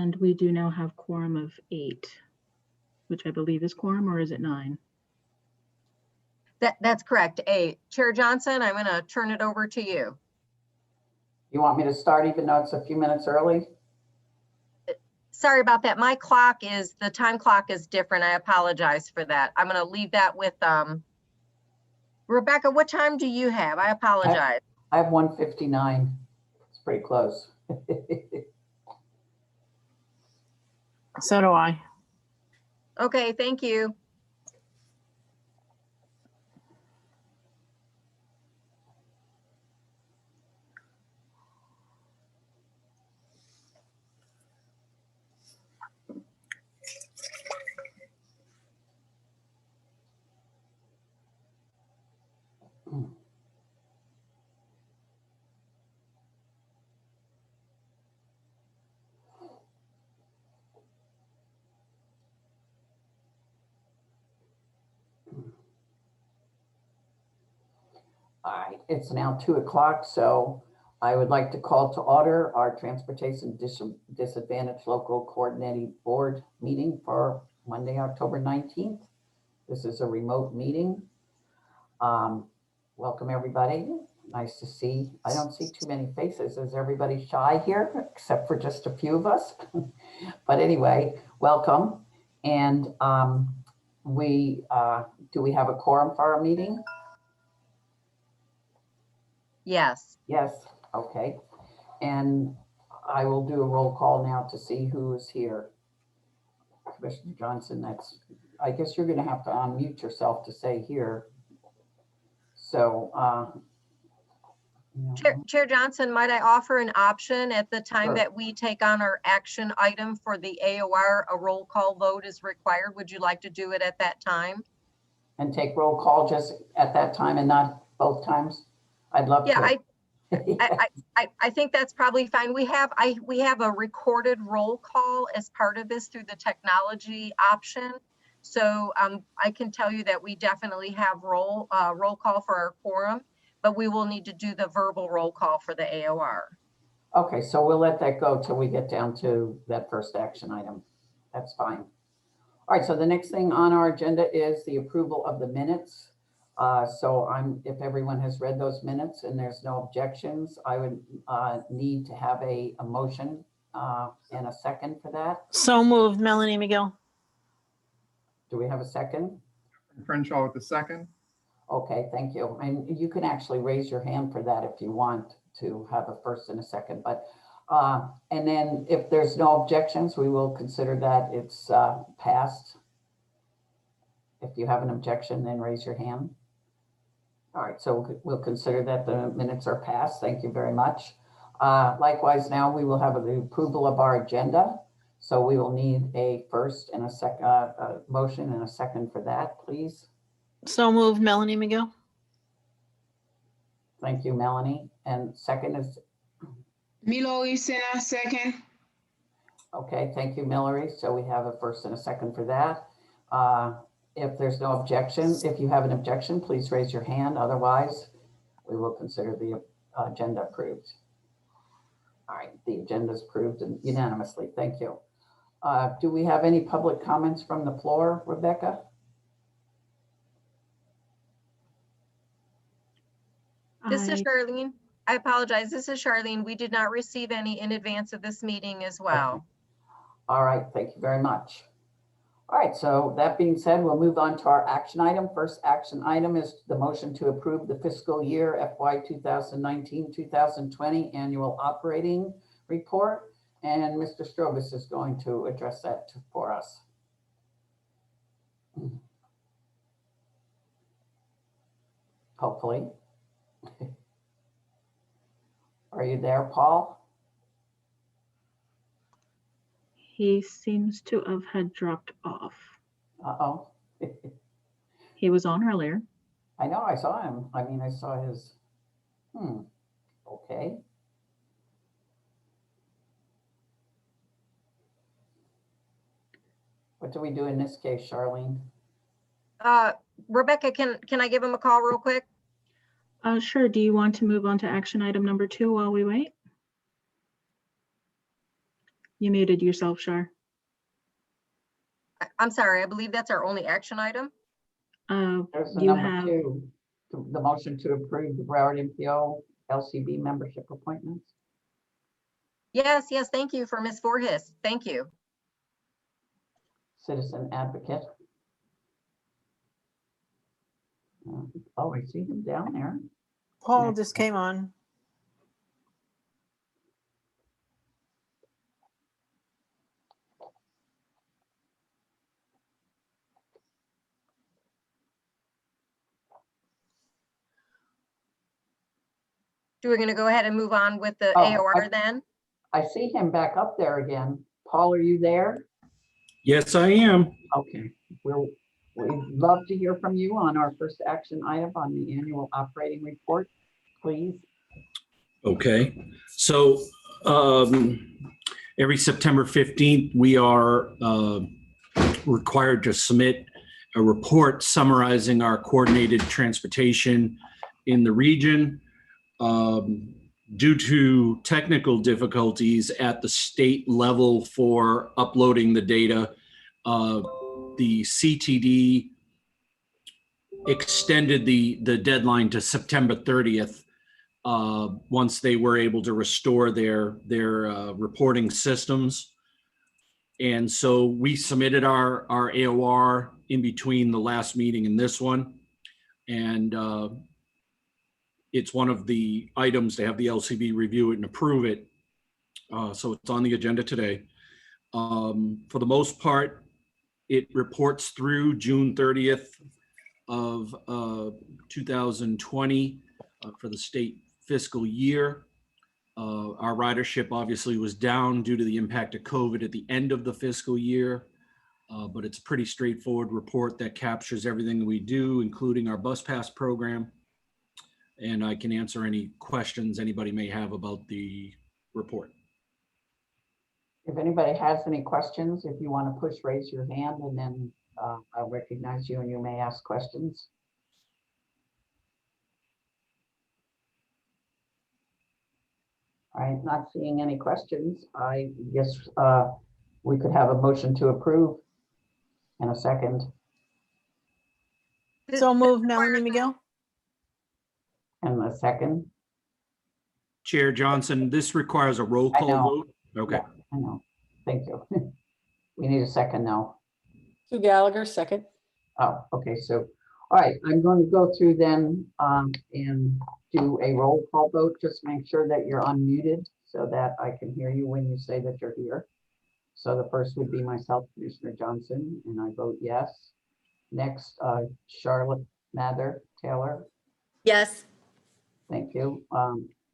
And we do now have quorum of 8, which I believe is quorum, or is it 9? That's correct, 8. Chair Johnson, I'm going to turn it over to you. You want me to start even though it's a few minutes early? Sorry about that. My clock is, the time clock is different. I apologize for that. I'm going to leave that with Rebecca. What time do you have? I apologize. I have 1:59. It's pretty close. So do I. Okay, thank you. All right, it's now 2 o'clock, so I would like to call to order our Transportation Disadvantaged Local Coordinating Board meeting for Monday, October 19th. This is a remote meeting. Welcome, everybody. Nice to see. I don't see too many faces. Is everybody shy here, except for just a few of us? But anyway, welcome. And do we have a quorum for our meeting? Yes. Yes, okay. And I will do a roll call now to see who is here. Commissioner Johnson, I guess you're gonna have to unmute yourself to say here. So, Chair Johnson, might I offer an option at the time Sure. that we take on our action item for the AOR, a roll call vote is required. Would you like to do it at that time? And take roll call just at that time and not both times? I'd love Yeah, to. I think that's probably fine. We have a recorded roll call as part of this through the technology option. So I can tell you that we definitely have roll call for our quorum, but we will need to do the verbal roll call for the AOR. Okay, so we'll let that go till we get down to that first action item. That's fine. All right, so the next thing on our agenda is the approval of the minutes. So if everyone has read those minutes and there's no objections, I would need to have a motion and a second for that. So moved, Melanie McGill. Do we have a second? Crenshaw with the second. Okay, thank you. And you can actually raise your hand for that if you want to have a first and a second. But and then if there's no objections, we will consider that it's passed. If you have an objection, then raise your hand. All right, so we'll consider that the minutes are passed. Thank you very much. Likewise, now we will have the approval of our agenda. So we will need a first and a second motion and a second for that, please. So moved, Melanie McGill. Thank you, Melanie. And second is? Milo Isena, second. Okay, thank you, Mallory. So we have a first and a second for that. If there's no objection, if you have an objection, please raise your hand. Otherwise, we will consider the agenda approved. All right, the agenda is approved unanimously. Thank you. Do we have any public comments from the floor, Rebecca? This is Charlene. I apologize. This is Charlene. We did not receive any in advance of this meeting as well. Okay. All right, thank you very much. All right, so that being said, we'll move on to our action item. First action item is the motion to approve the fiscal year FY 2019-2020 annual operating report. And Mr. Strobus is going to address that for us. Hopefully. Are you there, Paul? He seems to have had dropped off. Uh-oh. He was on earlier. I know, I saw him. I mean, I saw his, okay. What do we do in this case, Charlene? Rebecca, can I give him a call real quick? Sure. Do you want to move on to action item number 2 while we wait? You muted yourself, Shar. I'm sorry, I believe that's our only action item. There's the You number have, 2, the motion to approve the Broward MPO LCB membership appointments. Yes, thank you for Ms. Voorhis. Thank you. Citizen advocate. Oh, I see him down there. Paul just came on. So we're going to go ahead and move on with the Oh, AOR then? I see him back up there again. Paul, are you there? Yes, I am. Okay, we'd love to hear from you on our first action item on the annual operating report, please. Okay, so every September 15th, we are required to submit a report summarizing our coordinated transportation in the region. Due to technical difficulties at the state level for uploading the data, the CTD extended the deadline to September 30th once they were able to restore their reporting systems. And so we submitted our AOR in between the last meeting and this one. And it's one of the items to have the LCB review it and approve it. So it's on the agenda today. For the most part, it reports through June 30th of 2020 for the state fiscal year. Our ridership obviously was down due to the impact of COVID at the end of the fiscal year, but it's a pretty straightforward report that captures everything we do, including our bus pass program. And I can answer any questions anybody may have about the report. If anybody has any questions, if you want to push, raise your hand, and then I'll recognize you and you may ask questions. All right, not seeing any questions. I guess we could have a motion to approve in a second. So moved, Melanie McGill. And a second. Chair Johnson, this requires a roll I call know. vote. Okay. Yeah, I know. Thank you. We need a second now. Sue Gallagher, second. Oh, okay. So, all right, I'm going to go through then and do a roll call vote. Just make sure that you're unmuted so that I can hear you when you say that you're here. So the first would be myself, Commissioner Johnson, and I vote yes. Next, Charlotte Mather Taylor. Yes. Thank you.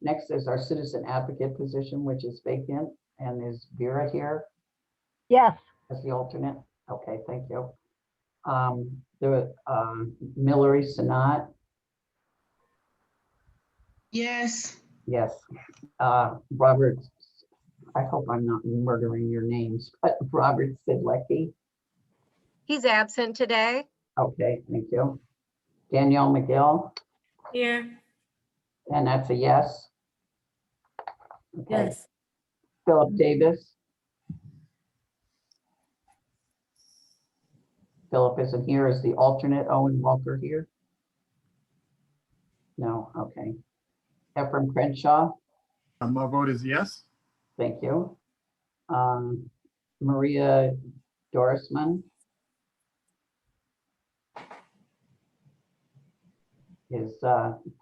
Next is our citizen advocate position, which is vacant. And is Vera here Yes, as the alternate? Okay, thank you. The Millery Sanat. Yes. Yes. Robert, I hope I'm not murdering your names, but Robert Sidlecki. He's absent today. Okay, thank you. Danielle McGill, Here. and that's a yes. Okay. Yes. Philip Davis. Philip isn't here. Is the alternate Owen Walker here? No, okay. Ephraim Crenshaw, My vote is yes. thank you. Maria Dorisman. Is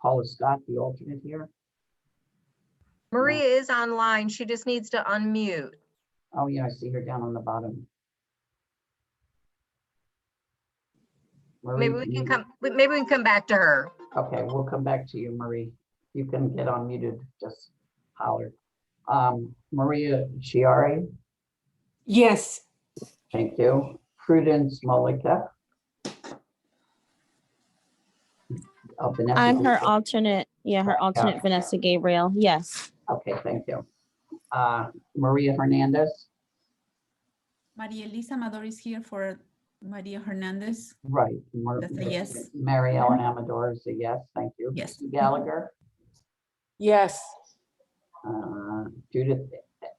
Paula Scott the alternate here? Maria is online. She just needs to unmute. Oh yeah, I see her down on the bottom. Marie, Maybe we can come back to her. Okay, we'll come back to you, Marie. You can get unmuted, just holler. Maria Chiari, Yes. thank you. Prudence Mollica. Vanessa I'm her Gabriel. alternate. Yeah, her alternate, Vanessa Gabriel. Yes. Okay, thank you. Maria Hernandez, Maria Elisa Amador is here for Maria Hernandez. right. That's a yes. Mary Ellen Amador is a yes, thank you. Yes. Gallagher, Yes. Judith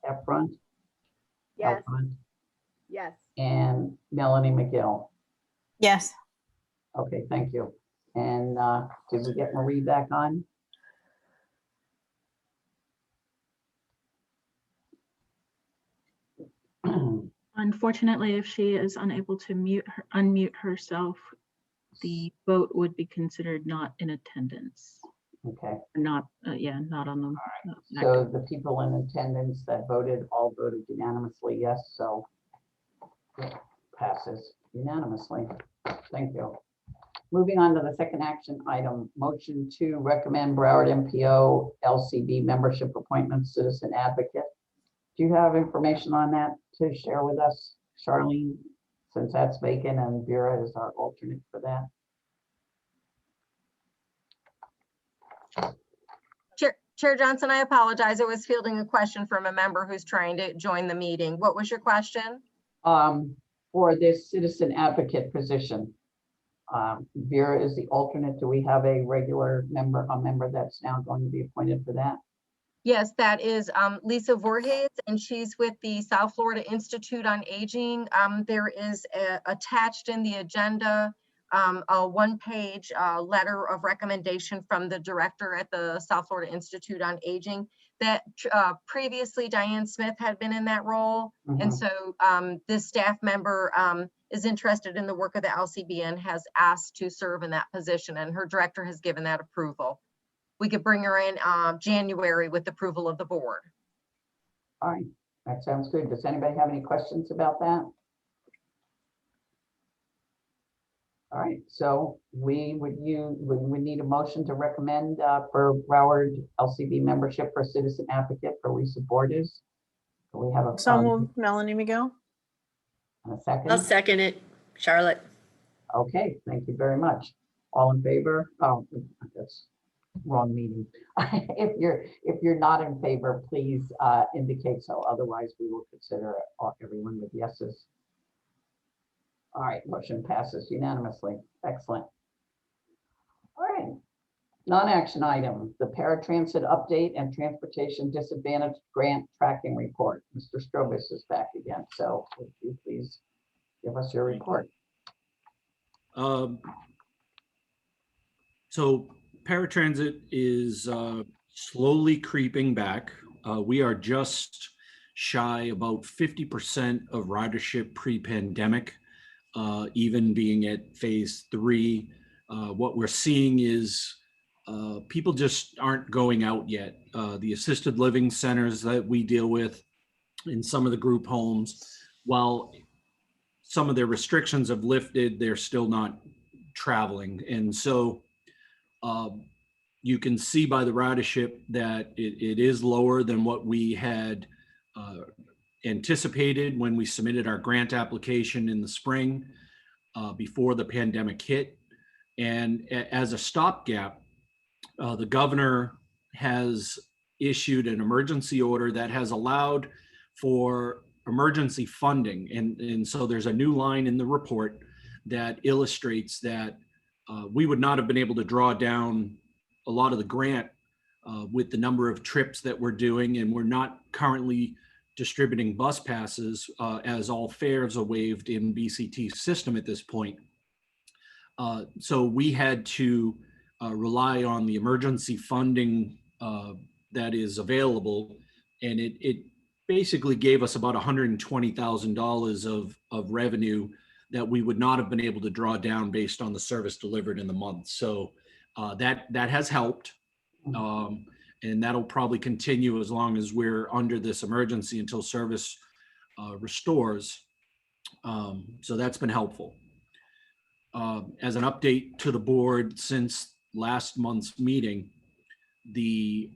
Efron, Yes. Alpine, Yes. and Melanie McGill. Yes. Okay, thank you. And did we get Marie back on? Unfortunately, if she is unable to unmute herself, the vote would be considered not in attendance. Okay, Not, not on the. so the people in attendance that voted all voted unanimously yes, so it passes unanimously. Thank you. Moving on to the second action item, motion to recommend Broward MPO LCB membership appointment citizen advocate. Do you have information on that to share with us, Charlene, since that's vacant and Vera is our alternate for that? Chair Johnson, I apologize. I was fielding a question from a member who's trying to join the meeting. What was your question? For this citizen advocate position, Vera is the alternate. Do we have a regular member, a member that's now going to be appointed for that? Yes, that is Lisa Voorhees, and she's with the South Florida Institute on Aging. There is attached in the agenda a one-page letter of recommendation from the director at the South Florida Institute on Aging that previously Diane Smith had been in that role. And so this staff member is interested in the work of the LCB and has asked to serve in that position, and her director has given that approval. We could bring her in January with approval of the board. All right, that sounds good. Does anybody have any questions about that? All right, so we would need a motion to recommend for Broward LCB membership for citizen advocate for Lisa Borges. Do we have a So moved, Melanie McGill. and a second? I'll second it, Charlotte. Okay, thank you very much. All in favor? Oh, that's wrong meeting. If you're not in favor, please indicate so. Otherwise, we will consider everyone with yeses. All right, motion passes unanimously. Excellent. All right, non-action item, the paratransit update and transportation disadvantage grant tracking report. Mr. Strobus is back again, so would you please give us your report? So paratransit is slowly creeping back. We are just shy about 50% of ridership pre-pandemic, even being at phase 3. What we're seeing is people just aren't going out yet. The assisted living centers that we deal with in some of the group homes, while some of their restrictions have lifted, they're still not traveling. And so you can see by the ridership that it is lower than what we had anticipated when we submitted our grant application in the spring before the pandemic hit. And as a stopgap, the governor has issued an emergency order that has allowed for emergency funding. And so there's a new line in the report that illustrates that we would not have been able to draw down a lot of the grant with the number of trips that we're doing, and we're not currently distributing bus passes as all fares are waived in BCT's system at this point. So we had to rely on the emergency funding that is available, and it basically gave us about $120,000 of revenue that we would not have been able to draw down based on the service delivered in the month. So that has helped. And that'll probably continue as long as we're under this emergency until service restores. So that's been helpful. As an update to the board, since last month's meeting, the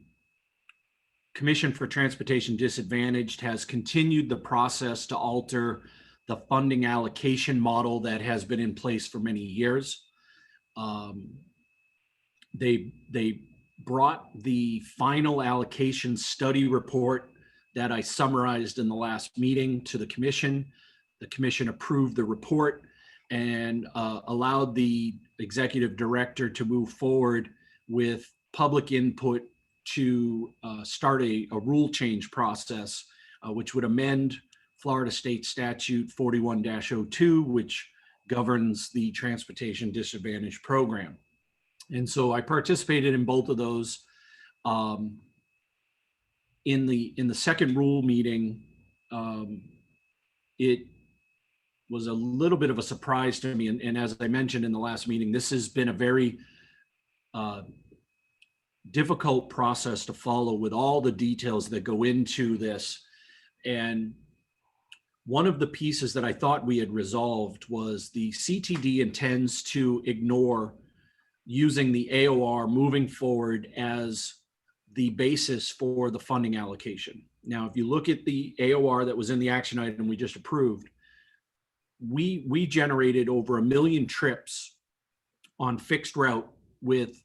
Commission for Transportation Disadvantaged has continued the process to alter the funding allocation model that has been in place for many years. They brought the final allocation study report that I summarized in the last meeting to the commission. The commission approved the report and allowed the executive director to move forward with public input to start a rule change process, which would amend Florida State Statute 41-02, which governs the Transportation Disadvantage Program. And so I participated in both of those. In the second rule meeting, it was a little bit of a surprise to me. And as I mentioned in the last meeting, this has been a very difficult process to follow with all the details that go into this. And one of the pieces that I thought we had resolved was the CTD intends to ignore using the AOR moving forward as the basis for the funding allocation. Now, if you look at the AOR that was in the action item we just approved, we generated over 1 million trips on fixed route with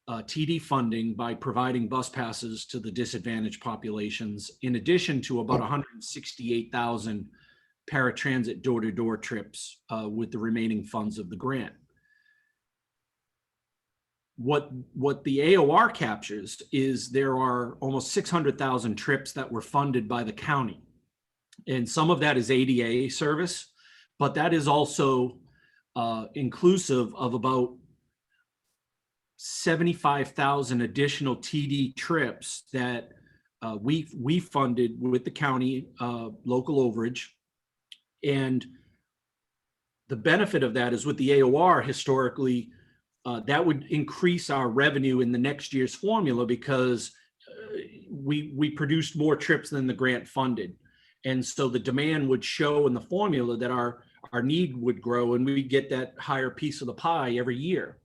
TD funding by providing bus passes to the disadvantaged populations, in addition to about 168,000 paratransit door-to-door trips with the remaining funds of the grant. What the AOR captures is there are almost 600,000 trips that were funded by the county. And some of that is ADA service, but that is also inclusive of about 75,000 additional TD trips that we funded with the county local overage. And the benefit of that is with the AOR historically, that would increase our revenue in the next year's formula because we produced more trips than the grant funded. And so the demand would show in the formula that our need would grow and we get that higher piece of the pie every year.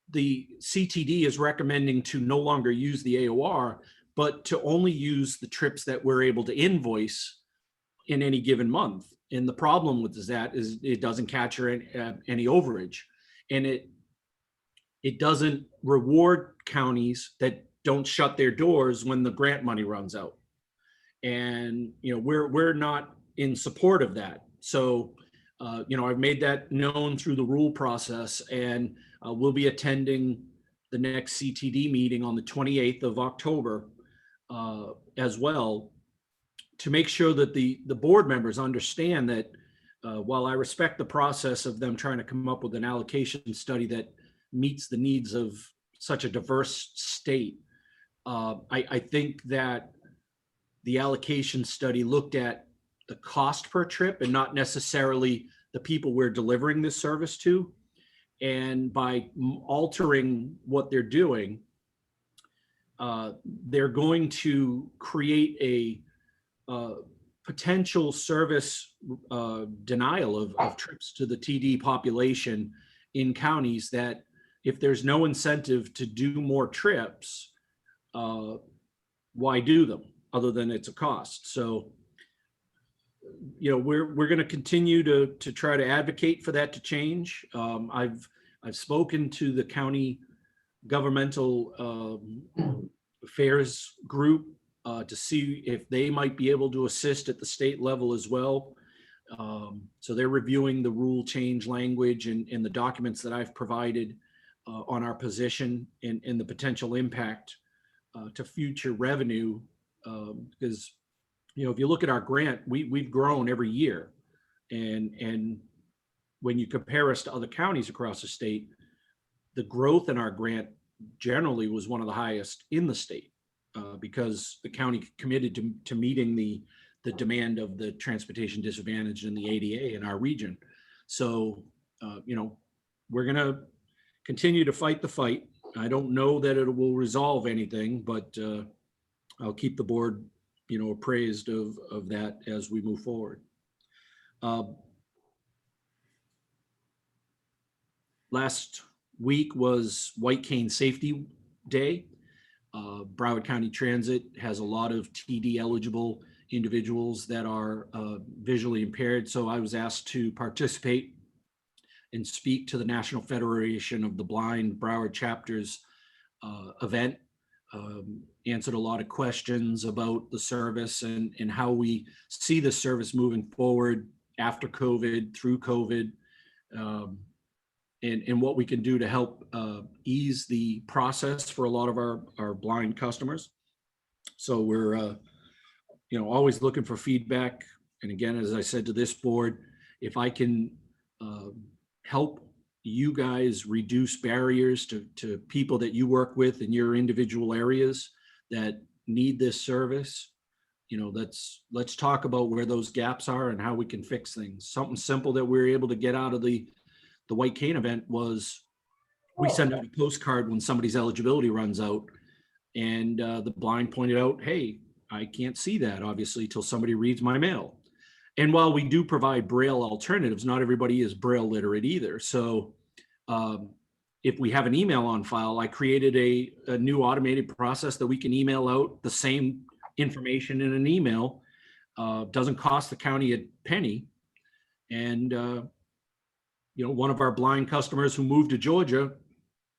The CTD is recommending to no longer use the AOR, but to only use the trips that we're able to invoice in any given month. And the problem with that is it doesn't capture any overage. And it doesn't reward counties that don't shut their doors when the grant money runs out. And, you know, we're not in support of that. So, you know, I've made that known through the rule process, and we'll be attending the next CTD meeting on the 28th of October as well, to make sure that the board members understand that while I respect the process of them trying to come up with an allocation study that meets the needs of such a diverse state, I think that the allocation study looked at the cost per trip and not necessarily the people we're delivering this service to. And by altering what they're doing, they're going to create a potential service denial of trips to the TD population in counties that if there's no incentive to do more trips, why do them other than it's a cost? So, you know, we're going to continue to try to advocate for that to change. I've spoken to the county governmental affairs group to see if they might be able to assist at the state level as well. So they're reviewing the rule change language and the documents that I've provided on our position and the potential impact to future revenue. Because, you know, if you look at our grant, we've grown every year. And when you compare us to other counties across the state, the growth in our grant generally was one of the highest in the state because the county committed to meeting the demand of the transportation disadvantage and the ADA in our region. So, you know, we're going to continue to fight the fight. I don't know that it will resolve anything, but I'll keep the board, you know, appraised of that as we move forward. Last week was White Cane Safety Day. Broward County Transit has a lot of TD eligible individuals that are visually impaired. So I was asked to participate and speak to the National Federation of the Blind Broward Chapter's event. Answered a lot of questions about the service and how we see the service moving forward after COVID, through COVID, and what we can do to help ease the process for a lot of our blind customers. So we're, you know, always looking for feedback And again, as I said to this board, if I can help you guys reduce barriers to people that you work with in your individual areas that need this service, you know, let's talk about where those gaps are and how we can fix things. Something simple that we were able to get out of the White Cane event was we send out a postcard when somebody's eligibility runs out, and the blind pointed out, hey, I can't see that obviously till somebody reads my mail. And while we do provide Braille alternatives, not everybody is Braille literate either. So if we have an email on file, I created a new automated process that we can email out the same information in an email. Doesn't cost the county a penny. And, you know, one of our blind customers who moved to Georgia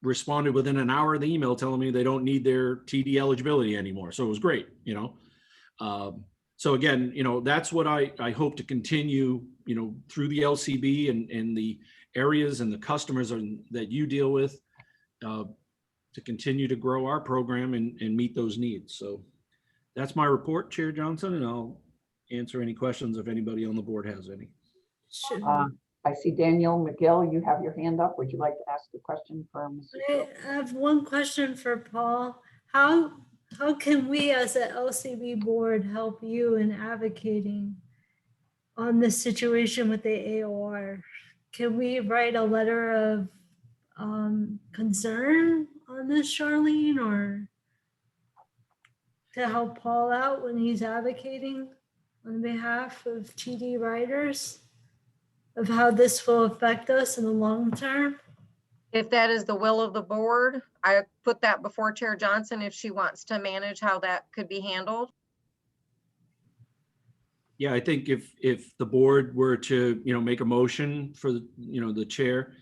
responded within an hour of the email telling me they don't need their TD eligibility anymore. So it was great, you know. So again, you know, that's what I hope to continue, you know, through the LCB and the areas and the customers that you deal with, to continue to grow our program and meet those needs. So that's my report, Chair Johnson, and I'll answer any questions if anybody on the board has any. I see Daniel McGill, you have your hand up. Would you like to ask a question for Mr. Gill? I have one question for Paul. How can we as an LCB board help you in advocating on this situation with the AOR? Can we write a letter of concern on this, Charlene, or to help Paul out when he's advocating on behalf of TD riders of how this will affect us in the long term? If that is the will of the board, I put that before Chair Johnson if she wants to manage how that could be handled. Yeah, I think if the board were to, you know, make a motion for, you know, the chair,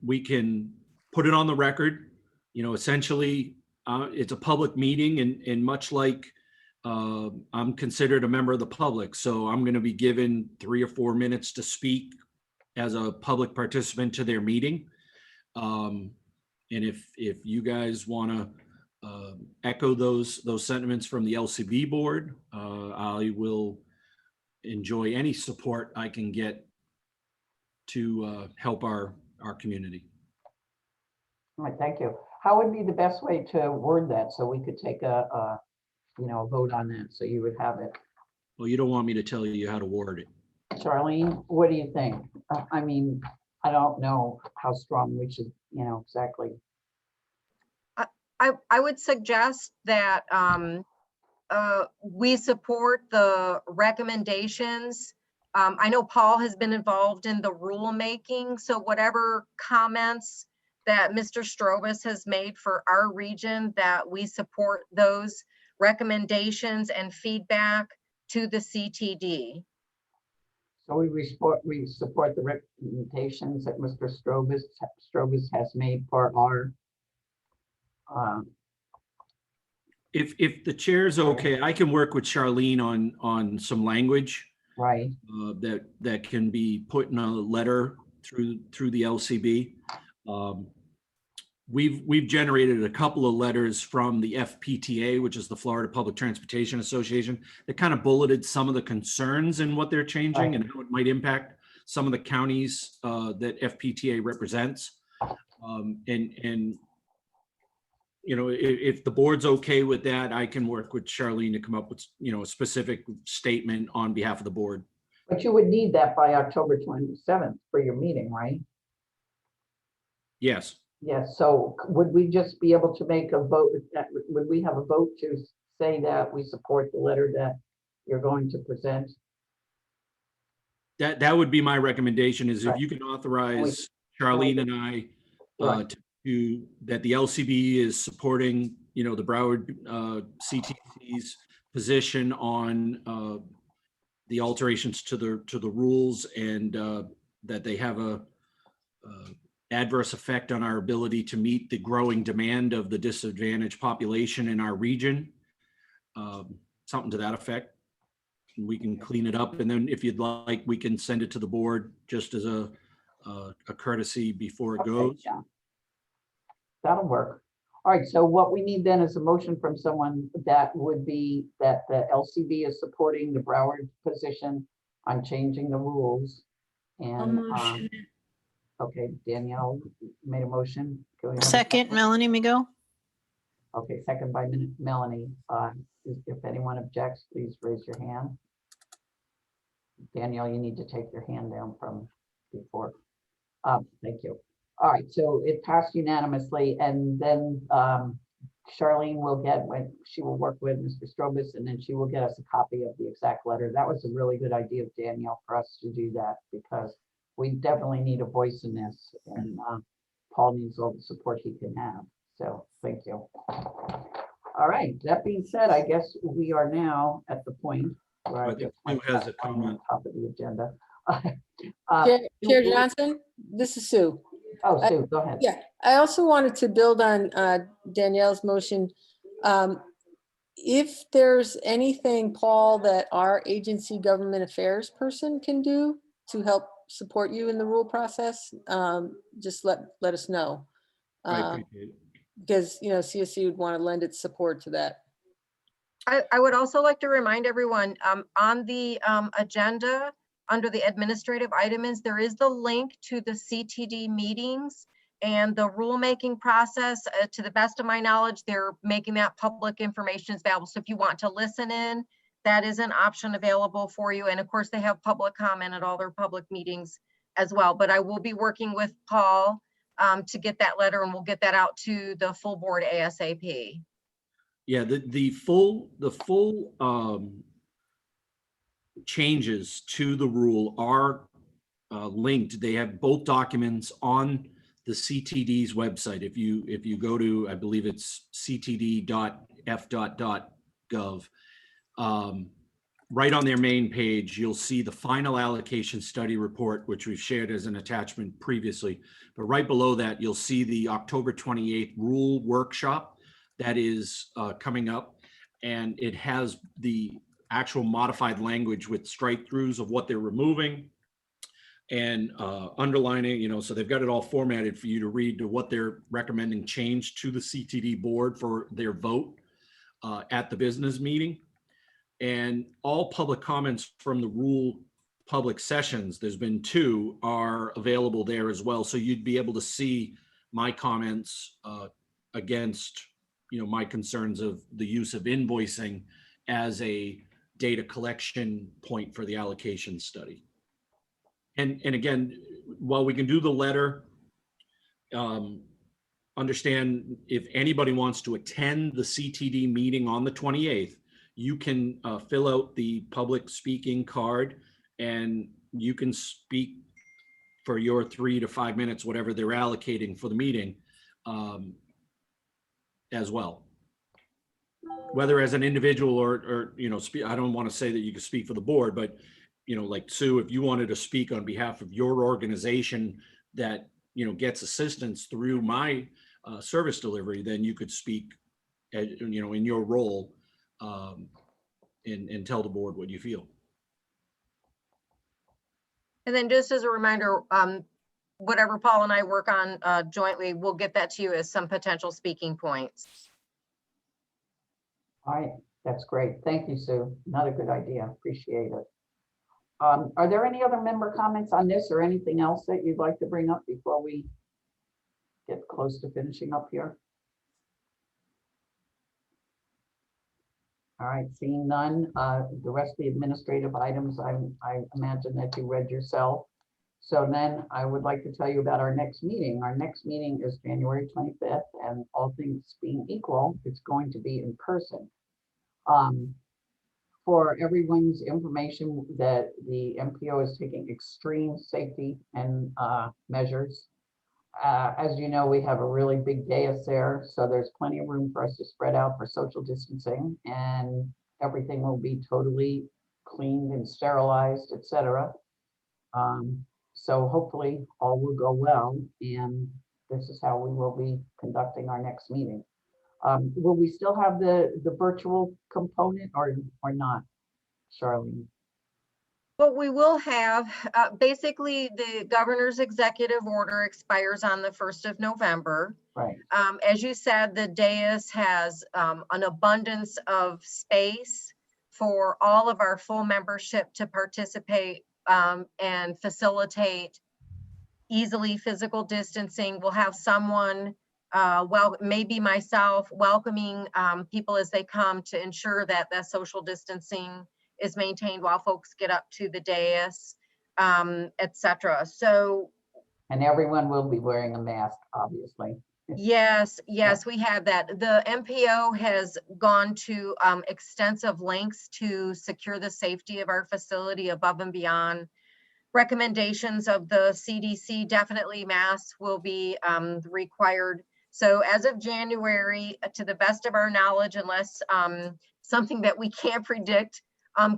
we can put it on the record. You know, essentially, it's a public meeting, and much like I'm considered a member of the public, so I'm going to be given 3 or 4 minutes to speak as a public participant to their meeting. And if you guys want to echo those sentiments from the LCB board, I will enjoy any support I can get to help our community. All right, thank you. How would be the best way to word that so we could take a vote on that, so you would have it? Well, you don't want me to tell you how to word it. Charlene, what do you think? I mean, I don't know how strong we should, exactly. I would suggest that we support the recommendations. I know Paul has been involved in the rulemaking, so whatever comments that Mr. Strobus has made for our region, that we support those recommendations and feedback to the CTD. So we support the recommendations that Mr. Strobus has made for our. If the chair is okay, I can work with Charlene on some language, right, that can be put in a letter through the LCB. We've generated a couple of letters from the FPTA, which is the Florida Public Transportation Association, that kind of bulleted some of the concerns and what they're changing and how it might impact some of the counties that FPTA represents. And you know, if the board's okay with that, I can work with Charlene to come up with, a specific statement on behalf of the board. But you would need that by October 27th for your meeting, right? Yes. Yes, so would we just be able to make a vote? Would we have a vote to say that we support the letter that you're going to present? That would be my recommendation, is if you can authorize Charlene and I that the LCB is supporting, the Broward CTC's position on the alterations to the rules, and that they have a adverse effect on our ability to meet the growing demand of the disadvantaged population in our region. Something to that effect. And we can clean it up, and then if you'd like, we can send it to the board just as a courtesy before it goes. Yeah. That'll work. All right, so what we need then is a motion from someone that would be that the LCB is supporting the Broward position on changing the rules. I'll And, motion it. okay, Danielle made a motion. Can we have a Second, Melanie McGill. Okay, second by Melanie. If anyone objects, please raise your hand. Danielle, you need to take your hand down from before. Thank you. All right, so it passed unanimously, and then Charlene will get, when she will work with Mr. Strobus, and then she will get us a copy of the exact letter. That was a really good idea of Danielle for us to do that, because we definitely need a voice in this, and Paul needs all the support he can have. So thank you. All right, that being said, I guess we are now at the point where I think Sue has a on comment. top of the agenda. Chair Johnson, this is Sue. Oh, Sue, go ahead. Yeah, I also wanted to build on Danielle's motion. If there's anything, Paul, that our agency government affairs person can do to help support you in the rule process, just let us know. I appreciate it. Because, you know, CSC would want to lend its support to that. I would also like to remind everyone, on the agenda, under the administrative items, there is the link to the CTD meetings and the rulemaking process. To the best of my knowledge, they're making that public information available. So if you want to listen in, that is an option available for you. And of course, they have public comment at all their public meetings as well. But I will be working with Paul to get that letter, and we'll get that out to the full board ASAP. Yeah, the full changes to the rule are linked. They have both documents on the CTD's website. If you go to, I believe it's ctd.f.gov, right on their main page, you'll see the final allocation study report, which we've shared as an attachment previously. But right below that, you'll see the October 28th rule workshop that is coming up, and it has the actual modified language with strike throughs of what they're removing and underlining, you know, so they've got it all formatted for you to read to what they're recommending change to the CTD board for their vote at the business meeting. And all public comments from the rule public sessions, there's been 2, are available there as well. So you'd be able to see my comments against, you know, my concerns of the use of invoicing as a data collection point for the allocation study. And again, while we can do the letter, understand if anybody wants to attend the CTD meeting on the 28th, you can fill out the public speaking card, and you can speak for your 3 to 5 minutes, whatever they're allocating for the meeting, as well. Whether as an individual or you know, I don't want to say that you can speak for the board, but you know, like Sue, if you wanted to speak on behalf of your organization that, you know, gets assistance through my service delivery, then you could speak, you know, in your role and tell the board what you feel. And then just as a reminder, whatever Paul and I work on jointly, we'll get that to you as some potential speaking points. All right, that's great. Thank you, Sue. Another good idea. Appreciate it. Are there any other member comments on this or anything else that you'd like to bring up before we get close to finishing up here? All right, seeing none, the rest of the administrative items, I imagine that you read yourself. So then I would like to tell you about our next meeting. Our next meeting is January 25th, and all things being equal, it's going to be in person. For everyone's information, that the MPO is taking extreme safety and measures. As you know, we have a really big dais there, so there's plenty of room for us to spread out for social distancing, and everything will be totally cleaned and sterilized, etc. So hopefully all will go well, and this is how we will be conducting our next meeting. Will we still have the virtual component or not, Charlene? What we will have, basically, the governor's executive order expires on the 1st of November. Right. As you said, the dais has an abundance of space for all of our full membership to participate and facilitate easily physical distancing. We'll have someone, maybe myself, welcoming people as they come to ensure that that social distancing is maintained while folks get up to the dais, et cetera. So, And everyone will be wearing a mask, obviously. yes, we have that. The MPO has gone to extensive lengths to secure the safety of our facility above and beyond recommendations of the CDC. Definitely masks will be required. So as of January, to the best of our knowledge, unless something that we can't predict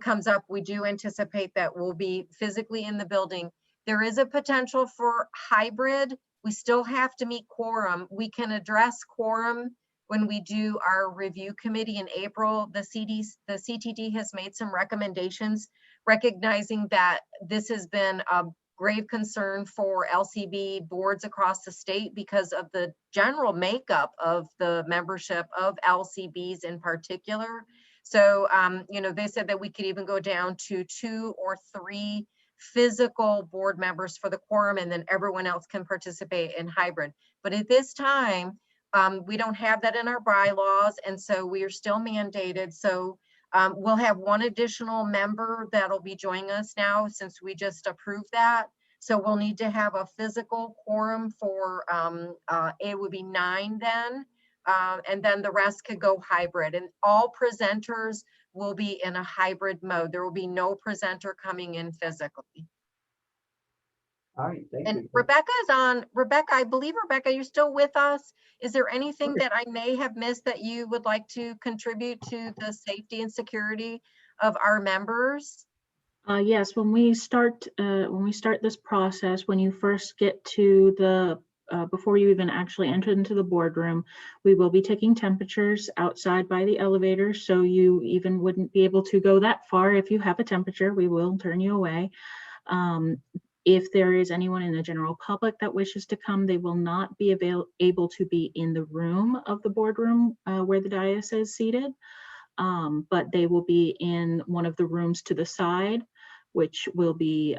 comes up, we do anticipate that we'll be physically in the building. There is a potential for hybrid. We still have to meet quorum. We can address quorum when we do our review committee in April. The CTD has made some recommendations, recognizing that this has been a grave concern for LCB boards across the state because of the general makeup of the membership of LCBs in particular. So, they said that we could even go down to 2 or 3 physical board members for the quorum, and then everyone else can participate in hybrid. But at this time, we don't have that in our bylaws, and so we are still mandated. So we'll have one additional member that'll be joining us now since we just approved that. So we'll need to have a physical quorum for, it would be 9 then. And then the rest could go hybrid, and all presenters will be in a hybrid mode. There will be no presenter coming in physically. All right, thank And you. Rebecca is on. Rebecca, I believe, Rebecca, you're still with us. Is there anything that I may have missed that you would like to contribute to the safety and security of our members? Yes, when we start this process, when you first get to the before you even actually enter into the boardroom, we will be taking temperatures outside by the elevator. So you even wouldn't be able to go that far. If you have a temperature, we will turn you away. If there is anyone in the general public that wishes to come, they will not be able to be in the room of the boardroom where the dais is seated, but they will be in one of the rooms to the side, which will be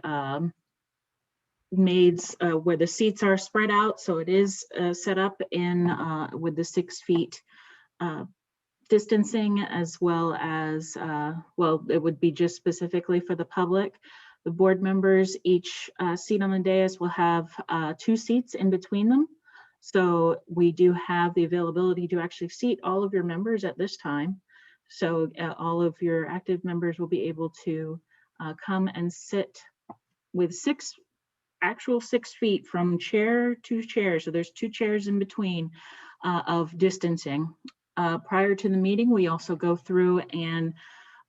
made where the seats are spread out. So it is set up in with the 6 feet distancing, as well as, well, it would be just specifically for the public. The board members, each seat on the dais will have 2 seats in between them. So we do have the availability to actually seat all of your members at this time. So all of your active members will be able to come and sit with 6 feet from chair to chair. So there's 2 chairs in between of distancing. Prior to the meeting, we also go through and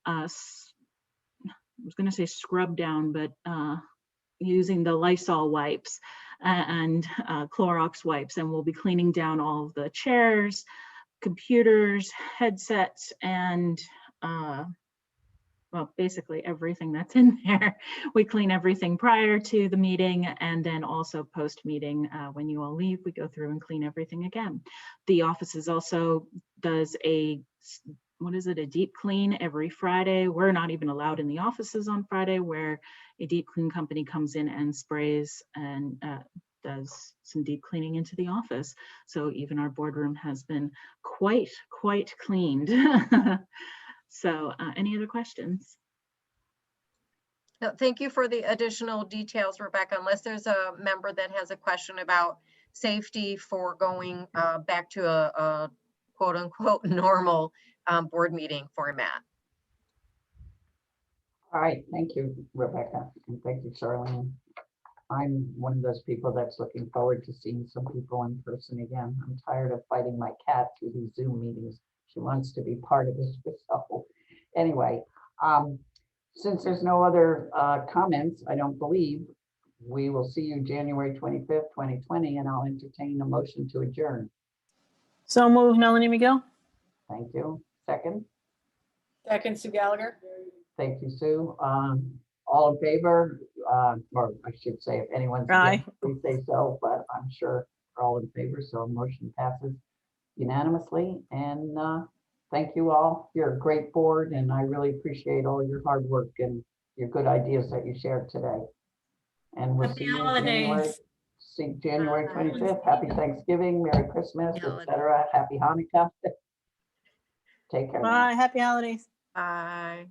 I was going to say scrub down, but using the Lysol wipes and Clorox wipes, and we'll be cleaning down all of the chairs, computers, headsets, and well, basically everything that's in there. We clean everything prior to the meeting, and then also post-meeting when you all leave, we go through and clean everything again. The offices also does a deep clean every Friday. We're not even allowed in the offices on Friday, where a deep clean company comes in and sprays and does some deep cleaning into the office. So even our boardroom has been quite cleaned. So any other questions? No, thank you for the additional details, Rebecca. Unless there's a member that has a question about safety for going back to a quote unquote normal board meeting format. All right, thank you, Rebecca, and thank you, Charlene. I'm one of those people that's looking forward to seeing some people in person again. I'm tired of fighting my cat through these Zoom meetings. She wants to be part of this. So anyway, since there's no other comments, I don't believe, we will see you January 25th, 2020, and I'll entertain a motion to adjourn. So move, Melanie McGill. Thank you. Second? Second, Sue Gallagher. Thank you, Sue. All in favor, or I should say, if anyone's Aye. against, please say so, but I'm sure we're all in favor, so motion passes unanimously. And thank you all. You're a great board, and I really appreciate all your hard work and your good ideas that you shared today. And we'll Happy see you January, holidays. January 25th. Happy Thanksgiving, Merry Christmas, etc. Happy Hanukkah. Take care. now. Bye, happy holidays. Bye.